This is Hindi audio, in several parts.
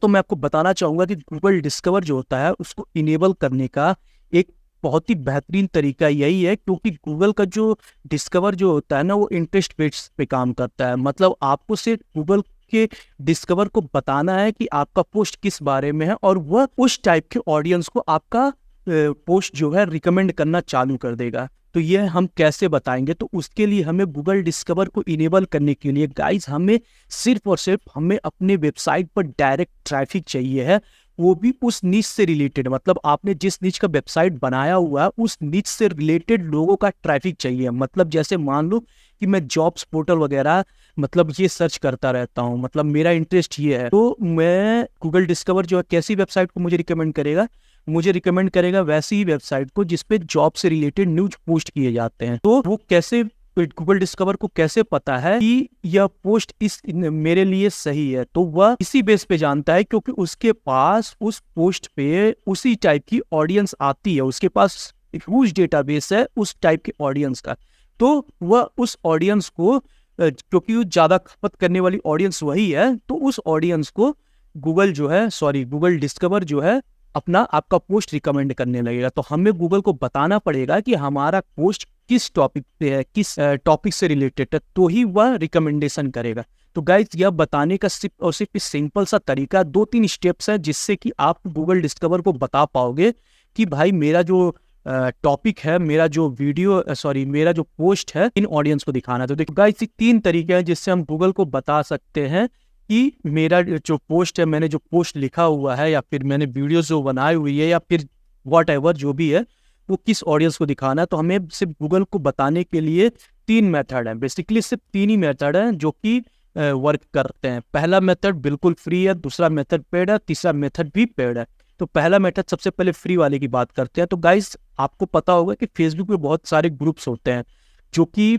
दोस्तों मैं आपको बताना चाहूँगा कि गूगल डिस्कवर जो होता है उसको इनेबल करने का एक बहुत ही बेहतरीन तरीका यही है, क्योंकि गूगल का जो डिस्कवर जो होता है ना वो इंटरेस्ट बेस पे काम करता है। मतलब आपको सिर्फ गूगल के डिस्कवर को बताना है कि आपका पोस्ट किस बारे में है और वह उस टाइप के ऑडियंस को आपका पोस्ट जो है रिकमेंड करना चालू कर देगा। तो यह हम कैसे बताएंगे? तो उसके लिए हमें गूगल डिस्कवर को इनेबल करने के लिए गाइज हमें सिर्फ और सिर्फ हमें अपने वेबसाइट पर डायरेक्ट ट्रैफिक चाहिए है, वो भी उस नीच से रिलेटेड। मतलब आपने जिस नीच का वेबसाइट बनाया हुआ है उस नीच से रिलेटेड लोगों का ट्रैफिक चाहिए। मतलब जैसे मान लो कि मैं जॉब्स पोर्टल वगैरह मतलब ये सर्च करता रहता हूँ, मतलब मेरा इंटरेस्ट ये है, तो मैं गूगल डिस्कवर जो है कैसी वेबसाइट को मुझे रिकमेंड करेगा? मुझे रिकमेंड करेगा वैसी ही वेबसाइट को जिसपे जॉब से रिलेटेड न्यूज पोस्ट किए जाते हैं। तो वो कैसे, गूगल डिस्कवर को कैसे पता है कि यह पोस्ट इस मेरे लिए सही है? तो वह इसी बेस पे जानता है क्योंकि उसके पास उस पोस्ट पे उसी टाइप की ऑडियंस आती है, उसके पास ह्यूज डेटाबेस है उस टाइप के ऑडियंस का। तो वह उस ऑडियंस को, क्योंकि ज्यादा खपत करने वाली ऑडियंस वही है, तो उस ऑडियंस को गूगल डिस्कवर जो है अपना आपका पोस्ट रिकमेंड करने लगेगा। तो हमें गूगल को बताना पड़ेगा कि हमारा पोस्ट किस टॉपिक पे है, किस टॉपिक से रिलेटेड है, तो ही वह रिकमेंडेशन करेगा। तो गाइज यह बताने का सिर्फ और सिर्फ सिंपल सा तरीका 2-3 स्टेप्स है जिससे कि आप गूगल डिस्कवर को बता पाओगे कि भाई मेरा जो टॉपिक है, मेरा जो मेरा जो पोस्ट है इन ऑडियंस को दिखाना है। तो देखो गाइज 3 तरीके हैं जिससे हम गूगल को बता सकते हैं कि मेरा जो पोस्ट है, मैंने जो पोस्ट लिखा हुआ है या फिर मैंने वीडियो जो बनाई हुई है या फिर व्हाटएवर जो भी है वो किस ऑडियंस को दिखाना है। तो हमें सिर्फ गूगल को बताने के लिए 3 मेथड है, बेसिकली सिर्फ 3 ही मेथड है जो कि वर्क करते हैं। पहला मेथड बिल्कुल फ्री है, दूसरा मेथड पेड है, तीसरा मेथड भी पेड है। तो पहला मेथड सबसे पहले फ्री वाले की बात करते हैं। तो गाइस आपको पता होगा कि फेसबुक पे बहुत सारे ग्रुप्स होते हैं जो कि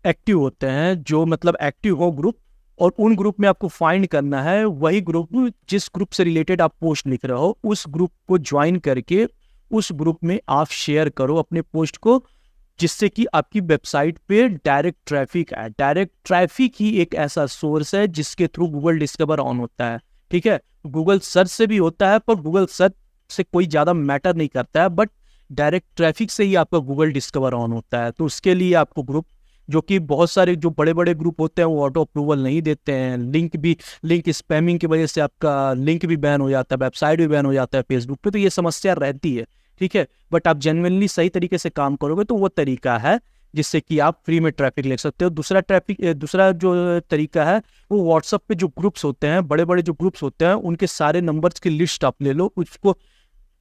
एक्टिव होते हैं, जो मतलब एक्टिव हो ग्रुप, और उन ग्रुप में आपको फाइंड करना है वही ग्रुप जिस ग्रुप से रिलेटेड आप पोस्ट लिख रहे हो, उस ग्रुप को ज्वाइन करके उस ग्रुप में आप शेयर करो अपने पोस्ट को, जिससे कि आपकी वेबसाइट पे डायरेक्ट ट्रैफिक आए। डायरेक्ट ट्रैफिक ही एक ऐसा सोर्स है जिसके थ्रू गूगल डिस्कवर ऑन होता है। ठीक है, गूगल सर्च से भी होता है पर गूगल सर्च से कोई ज्यादा मैटर नहीं करता है, बट डायरेक्ट ट्रैफिक से ही आपका गूगल डिस्कवर ऑन होता है। तो उसके लिए आपको ग्रुप, जो कि बहुत सारे जो बड़े बड़े ग्रुप होते हैं वो ऑटो अप्रूवल नहीं देते हैं, लिंक स्पैमिंग की वजह से आपका लिंक भी बैन हो जाता है, वेबसाइट भी बैन हो जाता है फेसबुक पे, तो ये समस्या रहती है। ठीक है, बट आप जेन्युइनली सही तरीके से काम करोगे तो वो तरीका है जिससे कि आप फ्री में ट्रैफिक ले सकते हो। दूसरा जो तरीका है वो व्हाट्सएप पे जो ग्रुप्स होते हैं, बड़े बड़े जो ग्रुप्स होते हैं, उनके सारे नंबर्स की लिस्ट आप ले लो, उसको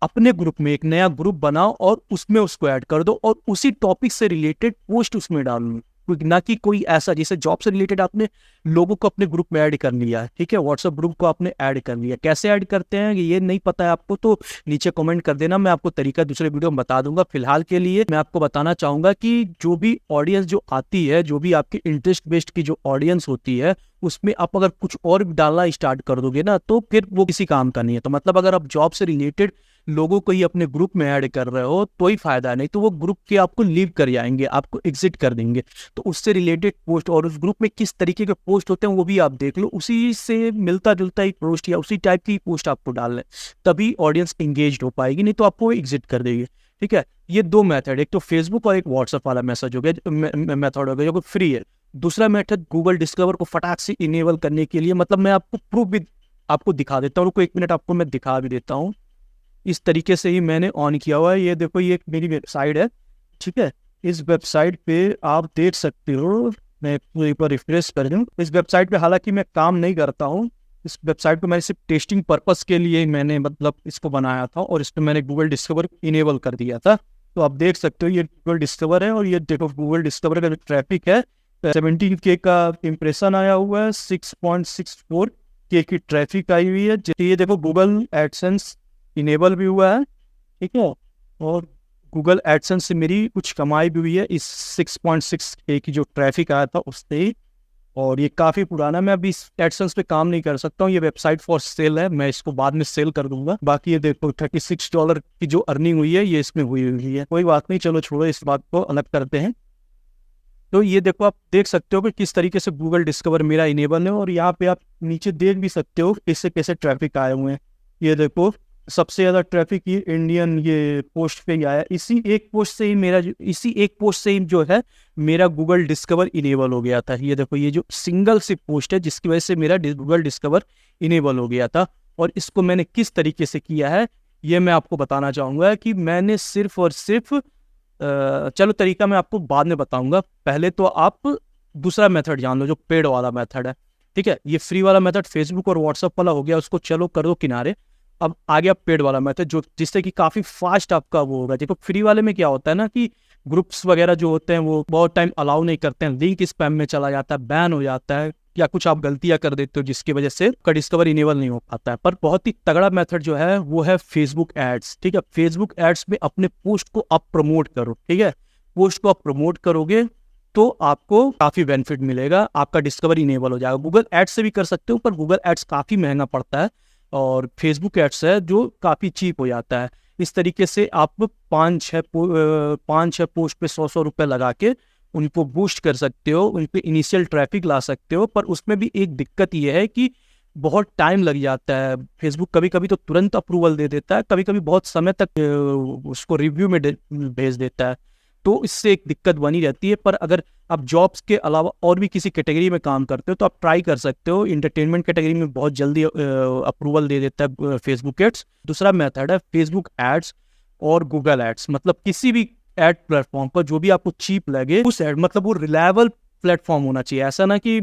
अपने ग्रुप में एक नया ग्रुप बनाओ और उसमें उसको ऐड कर दो और उसी टॉपिक से रिलेटेड पोस्ट उसमें डालो। ना कि कोई ऐसा जैसे जॉब से रिलेटेड आपने लोगों को अपने ग्रुप में ऐड कर लिया, ठीक है, व्हाट्सएप ग्रुप को आपने ऐड कर लिया। कैसे ऐड करते हैं ये नहीं पता है आपको तो नीचे कमेंट कर देना, मैं आपको तरीका दूसरे वीडियो में बता दूंगा। फिलहाल के लिए मैं आपको बताना चाहूंगा कि जो भी ऑडियंस जो आती है, जो भी आपके इंटरेस्ट बेस्ड की जो ऑडियंस होती है, उसमें आप अगर कुछ और डालना स्टार्ट कर दोगे ना तो फिर वो किसी काम का नहीं है। तो मतलब अगर आप जॉब से रिलेटेड लोगों को ही अपने ग्रुप में ऐड कर रहे हो तो ही फायदा, नहीं तो वो ग्रुप के आपको लीव कर जाएंगे, आपको एग्जिट कर देंगे। तो उससे रिलेटेड पोस्ट और उस ग्रुप में किस तरीके के पोस्ट होते हैं वो भी आप देख लो, उसी से मिलता जुलता ही पोस्ट या उसी टाइप की पोस्ट आपको डालना है, तभी ऑडियंस एंगेज हो पाएगी, नहीं तो आपको एग्जिट कर देगी। ठीक है, ये 2 मेथड, एक तो फेसबुक और एक व्हाट्सएप वाला मैसेज हो गया, मेथड हो गया जो फ्री है। दूसरा मेथड गूगल डिस्कवर को फटाक से इनेबल करने के लिए, मतलब मैं आपको प्रूफ भी आपको दिखा देता हूँ, रुको 1 मिनट आपको मैं दिखा भी देता हूँ। इस तरीके से ही मैंने ऑन किया हुआ है, ये देखो ये मेरी वेबसाइट है। ठीक है, इस वेबसाइट पे आप देख सकते हो, मैं एक बार रिफ्रेश कर दूं। इस वेबसाइट पे हालांकि मैं काम नहीं करता हूँ, इस वेबसाइट पे मैंने सिर्फ टेस्टिंग पर्पस के लिए मैंने मतलब इसको बनाया था और इस पर मैंने गूगल डिस्कवर इनेबल कर दिया था। तो आप देख सकते हो ये गूगल डिस्कवर है और ये देखो गूगल डिस्कवर का जो ट्रैफिक है 17K का इम्प्रेशन आया हुआ है, 6.64K की ट्रैफिक आई हुई है। ये देखो गूगल एडसेंस इनेबल भी हुआ है, ठीक है, और गूगल एडसेंस से मेरी कुछ कमाई भी हुई है इस 6.6K की जो ट्रैफिक आया था उससे ही। और ये काफ़ी पुराना, मैं अभी इस एडसेंस पे काम नहीं कर सकता हूँ, ये वेबसाइट फॉर सेल है, मैं इसको बाद में सेल कर दूंगा। बाकी ये देखो $36 की जो अर्निंग हुई है ये इसमें हुई है। कोई बात नहीं, चलो छोड़ो, इस बात को अलग करते हैं। तो ये देखो, आप देख सकते हो कि किस तरीके से गूगल डिस्कवर मेरा इनेबल है, और यहाँ पे आप नीचे देख भी सकते हो इससे कैसे ट्रैफिक आए हुए हैं। ये देखो, सबसे ज़्यादा ट्रैफिक ये इंडियन ये पोस्ट पे ही आया। इसी एक पोस्ट से ही जो है मेरा गूगल डिस्कवर इनेबल हो गया था। ये देखो, ये जो सिंगल सी पोस्ट है जिसकी वजह से मेरा गूगल डिस्कवर इनेबल हो गया था। और इसको मैंने किस तरीके से किया है ये मैं आपको बताना चाहूँगा कि मैंने सिर्फ और सिर्फ चलो तरीका मैं आपको बाद में बताऊंगा। पहले तो आप दूसरा मेथड जान लो जो पेड वाला मेथड है। ठीक है, ये फ्री वाला मेथड फेसबुक और व्हाट्सएप वाला हो गया, उसको चलो कर दो किनारे। अब आ गया पेड वाला मेथड जो जिससे कि काफ़ी फास्ट आपका वो होगा। देखो, फ्री वाले में क्या होता है ना कि ग्रुप्स वगैरह जो होते हैं वो बहुत टाइम अलाउ नहीं करते हैं, लिंक स्पैम में चला जाता है, बैन हो जाता है, या कुछ आप गलतियां कर देते हो जिसकी वजह से का डिस्कवर इनेबल नहीं हो पाता है। पर बहुत ही तगड़ा मेथड जो है वो है फेसबुक एड्स। ठीक है, फेसबुक एड्स में अपने पोस्ट को आप प्रमोट करो। ठीक है, पोस्ट को आप प्रमोट करोगे तो आपको काफी बेनिफिट मिलेगा, आपका डिस्कवर इनेबल हो जाएगा। गूगल एड्स से भी कर सकते हो, पर गूगल एड्स काफी महंगा पड़ता है और फेसबुक एड्स है जो काफी चीप हो जाता है। इस तरीके से आप 5-6 पोस्ट पे 100 रुपए लगा के उनको बूस्ट कर सकते हो, उन पे इनिशियल ट्रैफिक ला सकते हो। पर उसमें भी एक दिक्कत ये है कि बहुत टाइम लग जाता है। फेसबुक कभी कभी तो तुरंत अप्रूवल दे देता है, कभी कभी बहुत समय तक उसको रिव्यू में भेज देता है, तो इससे एक दिक्कत बनी रहती है। पर अगर आप जॉब्स के अलावा और भी किसी कैटेगरी में काम करते हो तो आप ट्राई कर सकते हो। इंटरटेनमेंट कैटेगरी में बहुत जल्दी अप्रूवल दे देता है फेसबुक एड्स। दूसरा मेथड है फेसबुक एड्स और गूगल एड्स। मतलब किसी भी एड प्लेटफॉर्म पर जो भी आपको चीप लगे उस एड, मतलब वो रिलायबल प्लेटफॉर्म होना चाहिए। ऐसा ना कि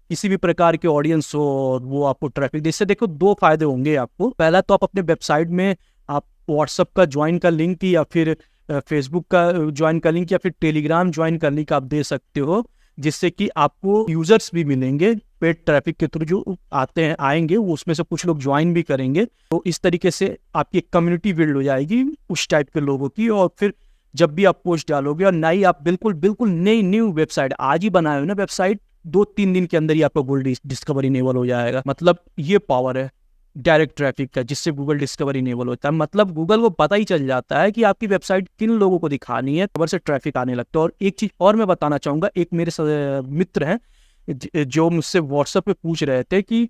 किसी भी प्रकार के ऑडियंस हो और वो आपको ट्रैफिक दे। इससे देखो दो फायदे होंगे आपको। पहला तो आप अपने वेबसाइट में आप व्हाट्सएप का ज्वाइन का लिंक या फिर फेसबुक का ज्वाइन का लिंक या फिर टेलीग्राम ज्वाइन का लिंक आप दे सकते हो, जिससे कि आपको यूजर्स भी मिलेंगे पेड ट्रैफिक के थ्रू जो आएंगे वो उसमें से कुछ लोग ज्वाइन भी करेंगे। तो इस तरीके से आपकी एक कम्युनिटी बिल्ड हो जाएगी उस टाइप के लोगों की। और फिर जब भी आप पोस्ट डालोगे और नई आप बिल्कुल नई न्यू वेबसाइट आज ही बनाए हो ना वेबसाइट, 2-3 दिन के अंदर ही आपका गूगल डिस्कवर इनेबल हो जाएगा। मतलब ये पावर है डायरेक्ट ट्रैफिक का जिससे गूगल डिस्कवर इनेबल होता है। मतलब गूगल को पता ही चल जाता है कि आपकी वेबसाइट किन लोगों को दिखानी है, खबर से ट्रैफिक आने लगता है। और एक चीज और मैं बताना चाहूंगा, एक मेरे मित्र हैं जो मुझसे व्हाट्सएप पे पूछ रहे थे कि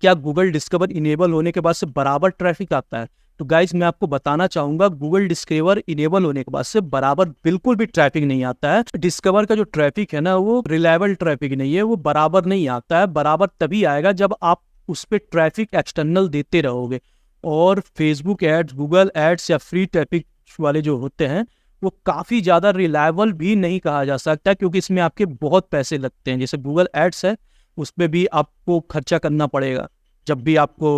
क्या गूगल डिस्कवर इनेबल होने के बाद से बराबर ट्रैफिक आता है। तो गाइज मैं आपको बताना चाहूंगा, गूगल डिस्कवर इनेबल होने के बाद से बराबर बिल्कुल भी ट्रैफिक नहीं आता है। डिस्कवर का जो ट्रैफिक है ना वो रिलायबल ट्रैफिक नहीं है, वो बराबर नहीं आता है। बराबर तभी आएगा जब आप उस पर ट्रैफिक एक्सटर्नल देते रहोगे। और फेसबुक एड्स, गूगल एड्स या फ्री ट्रैफिक वाले जो होते हैं वो काफ़ी ज़्यादा रिलायबल भी नहीं कहा जा सकता, क्योंकि इसमें आपके बहुत पैसे लगते हैं। जैसे गूगल एड्स है उसमें भी आपको खर्चा करना पड़ेगा जब भी आपको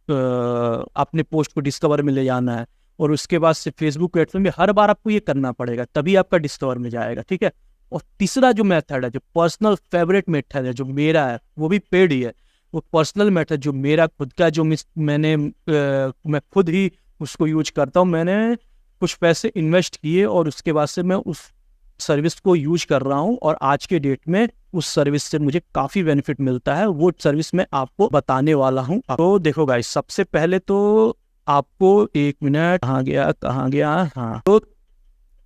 अपने पोस्ट को डिस्कवर में ले जाना है। और उसके बाद से फेसबुक एड्स में भी हर बार आपको ये करना पड़ेगा, तभी आपका डिस्कवर में जाएगा। ठीक है, और तीसरा जो मेथड है, जो पर्सनल फेवरेट मेथड है, जो मेरा है, वो भी पेड ही है। वो पर्सनल मेथड जो मेरा खुद का, जो मैं खुद ही उसको यूज करता हूँ। मैंने कुछ पैसे इन्वेस्ट किए और उसके बाद से मैं उस सर्विस को यूज कर रहा हूँ, और आज के डेट में उस सर्विस से मुझे काफी बेनिफिट मिलता है। वो सर्विस मैं आपको बताने वाला हूँ। तो देखो गाइस, सबसे पहले तो आपको एक मिनट, कहाँ गया, हाँ, तो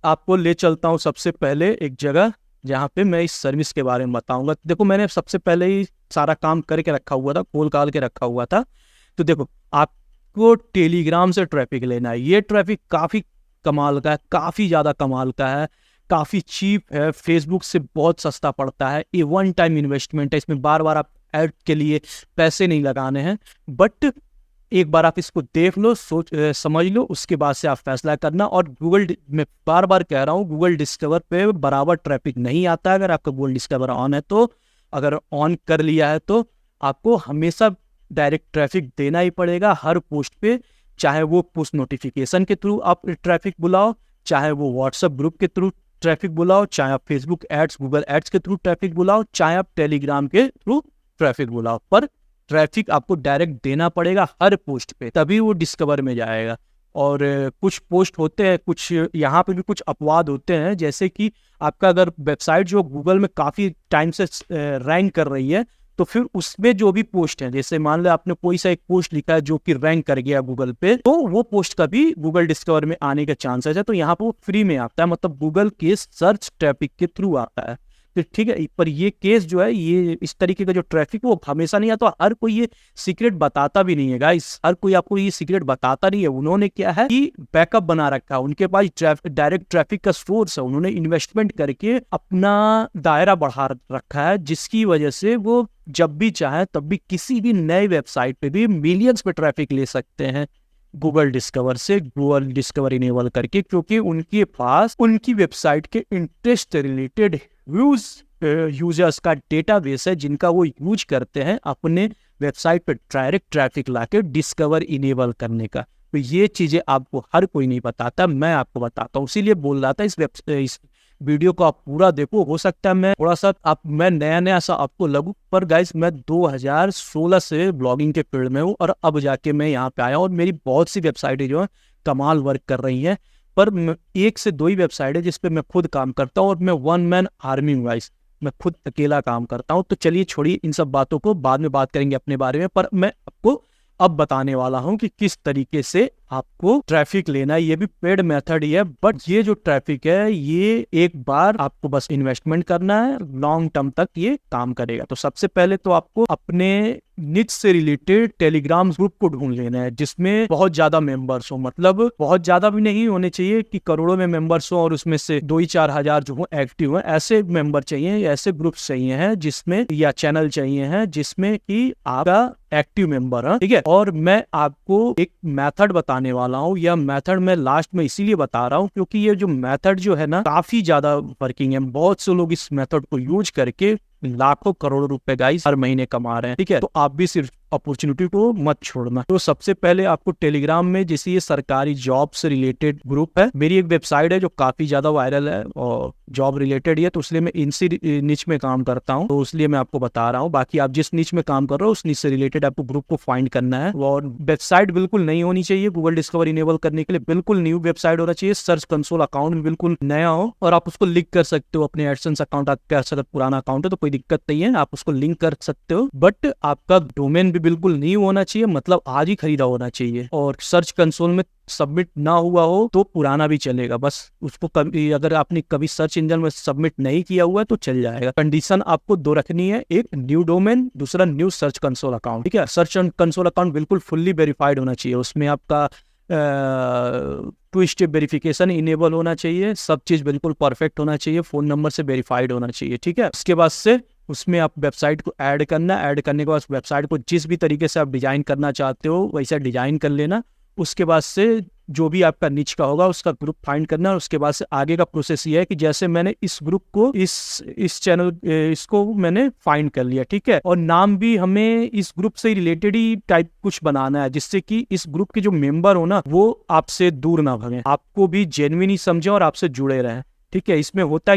आपको ले चलता हूँ सबसे पहले एक जगह जहाँ पे मैं इस सर्विस के बारे में बताऊंगा। देखो, मैंने सबसे पहले ही सारा काम करके रखा हुआ था, खोल काल के रखा हुआ था। तो देखो, आपको टेलीग्राम से ट्रैफिक लेना है। ये ट्रैफिक काफी कमाल का है, काफी ज्यादा कमाल का है, काफी चीप है, फेसबुक से बहुत सस्ता पड़ता है। ये वन टाइम इन्वेस्टमेंट है, इसमें बार बार आप ऐड के लिए पैसे नहीं लगाने हैं। बट एक बार आप इसको देख लो, समझ लो, उसके बाद से आप फैसला करना। और मैं बार बार कह रहा हूँ, गूगल डिस्कवर पे बराबर ट्रैफिक नहीं आता है। अगर आपका गूगल डिस्कवर ऑन है तो, अगर ऑन कर लिया है तो आपको हमेशा डायरेक्ट ट्रैफिक देना ही पड़ेगा हर पोस्ट पे। चाहे वो पुश नोटिफिकेशन के थ्रू आप ट्रैफिक बुलाओ, चाहे वो व्हाट्सएप ग्रुप के थ्रू ट्रैफिक बुलाओ, चाहे आप फेसबुक एड्स, गूगल एड्स के थ्रू ट्रैफिक बुलाओ, चाहे आप टेलीग्राम के थ्रू ट्रैफिक बुलाओ, पर ट्रैफिक आपको डायरेक्ट देना पड़ेगा हर पोस्ट पे, तभी वो डिस्कवर में जाएगा। और कुछ पोस्ट होते हैं, कुछ यहाँ पे भी कुछ अपवाद होते हैं, जैसे कि आपका अगर वेबसाइट जो गूगल में काफ़ी टाइम से रैंक कर रही है तो फिर उसमें जो भी पोस्ट है, जैसे मान लो आपने कोई सा एक पोस्ट लिखा है जो कि रैंक कर गया गूगल पे, तो वो पोस्ट का भी गूगल डिस्कवर में आने का चांसेस है। तो यहाँ पे वो फ्री में आता है, मतलब गूगल के सर्च ट्रैफिक के थ्रू आता है। तो ठीक है, पर ये केस जो है, ये इस तरीके का जो ट्रैफिक वो हमेशा नहीं आता। हर कोई ये सीक्रेट बताता भी नहीं है गाइस, हर कोई आपको ये सीक्रेट बताता नहीं है। उन्होंने क्या है कि बैकअप बना रखा है, उनके पास डायरेक्ट ट्रैफिक का सोर्स है, उन्होंने इन्वेस्टमेंट करके अपना दायरा बढ़ा रखा है, जिसकी वजह से वो जब भी चाहे तब भी किसी भी नए वेबसाइट पे भी मिलियंस पे ट्रैफिक ले सकते हैं गूगल डिस्कवर से, गूगल डिस्कवर इनेबल करके, क्योंकि उनके पास उनकी वेबसाइट के इंटरेस्ट से रिलेटेड यूजर्स का डेटाबेस है, जिनका वो यूज करते हैं अपने वेबसाइट पे डायरेक्ट ट्रैफिक लाके डिस्कवर इनेबल करने का। तो ये चीजें आपको हर कोई नहीं बताता, मैं आपको बताता हूँ, इसीलिए बोल रहा था इस वीडियो को आप पूरा देखो। हो सकता है मैं थोड़ा सा मैं नया सा आपको लगूं, पर गाइस मैं 2016 से ब्लॉगिंग के फील्ड में हूँ, और अब जाके मैं यहाँ पे आया हूँ, और मेरी बहुत सी वेबसाइटें जो है कमाल वर्क कर रही हैं। पर एक से दो ही वेबसाइट है जिसपे मैं खुद काम करता हूँ, और मैं वन मैन आर्मी हूँ गाइस, मैं खुद अकेला काम करता हूँ। तो चलिए छोड़िए इन सब बातों को, बाद में बात करेंगे अपने बारे में। पर मैं आपको अब बताने वाला हूं कि किस तरीके से आपको ट्रैफिक लेना है। ये भी पेड मेथड ही है, बट ये जो ट्रैफिक है ये एक बार आपको बस इन्वेस्टमेंट करना है, लॉन्ग टर्म तक ये काम करेगा। तो सबसे पहले तो आपको अपने निच से रिलेटेड टेलीग्राम ग्रुप को ढूंढ लेना है, जिसमें बहुत ज्यादा मेंबर्स हो, मतलब बहुत ज्यादा भी नहीं होने चाहिए कि करोड़ों में मेंबर्स हो और उसमें से 2-4 हजार जो हो एक्टिव है। ऐसे मेंबर चाहिए, ऐसे ग्रुप चाहिए हैं जिसमें, या चैनल चाहिए हैं जिसमें कि आपका एक्टिव मेंबर है, ठीक है। और मैं आपको एक मेथड बताने वाला हूँ, यह मेथड मैं लास्ट में इसीलिए बता रहा हूँ क्योंकि ये जो मेथड जो है ना काफी ज्यादा वर्किंग है। बहुत से लोग इस मेथड को यूज करके लाखों करोड़ों रुपए गाइस हर महीने कमा रहे हैं, ठीक है। तो आप भी सिर्फ अपॉर्चुनिटी को मत छोड़ना। तो सबसे पहले आपको टेलीग्राम में, जैसे ये सरकारी जॉब से रिलेटेड ग्रुप है, मेरी एक वेबसाइट है जो काफी ज्यादा वायरल है और जॉब रिलेटेड ही है, तो इसलिए मैं इनसी निच में काम करता हूँ, तो इसलिए मैं आपको बता रहा हूँ। बाकी आप जिस निच में काम कर रहे हो उस निच से रिलेटेड आपको ग्रुप को फाइंड करना है। और वेबसाइट बिल्कुल नई होनी चाहिए, गूगल डिस्कवर इनेबल करने के लिए बिल्कुल न्यू वेबसाइट होना चाहिए। सर्च कंसोल अकाउंट बिल्कुल नया हो, और आप उसको लिंक कर सकते हो अपने एडसेंस अकाउंट, आपका अगर पुराना अकाउंट है तो कोई दिक्कत नहीं है, आप उसको लिंक कर सकते हो। बट आपका डोमेन भी बिल्कुल न्यू होना चाहिए, मतलब आज ही खरीदा होना चाहिए। और सर्च कंसोल में सबमिट ना हुआ हो तो पुराना भी चलेगा, बस उसको कभी, अगर आपने कभी सर्च इंजन में सबमिट नहीं किया हुआ है तो चल जाएगा। कंडीशन आपको दो रखनी है, एक न्यू डोमेन, दूसरा न्यू सर्च कंसोल अकाउंट, ठीक है। सर्च कंसोल अकाउंट बिल्कुल फुल्ली वेरीफाइड होना चाहिए, उसमें आपका 2 स्टेप वेरिफिकेशन इनेबल होना चाहिए, सब चीज बिल्कुल परफेक्ट होना चाहिए, फोन नंबर से वेरीफाइड होना चाहिए, ठीक है। उसके बाद से उसमें आप वेबसाइट को ऐड करना, ऐड करने के बाद वेबसाइट को जिस भी तरीके से आप डिजाइन करना चाहते हो वैसा डिजाइन कर लेना। उसके बाद से जो भी आपका निच का होगा उसका ग्रुप फाइंड करना, और उसके बाद से आगे का प्रोसेस ये है कि जैसे मैंने इस ग्रुप को, इस चैनल, इसको मैंने फाइंड कर लिया, ठीक है। और नाम भी हमें इस ग्रुप से रिलेटेड ही टाइप कुछ बनाना है, जिससे कि इस ग्रुप के जो मेंबर हो ना वो आपसे दूर ना भागे, आपको भी जेन्युइन ही समझे और आपसे जुड़े रहें, ठीक है। इसमें होता है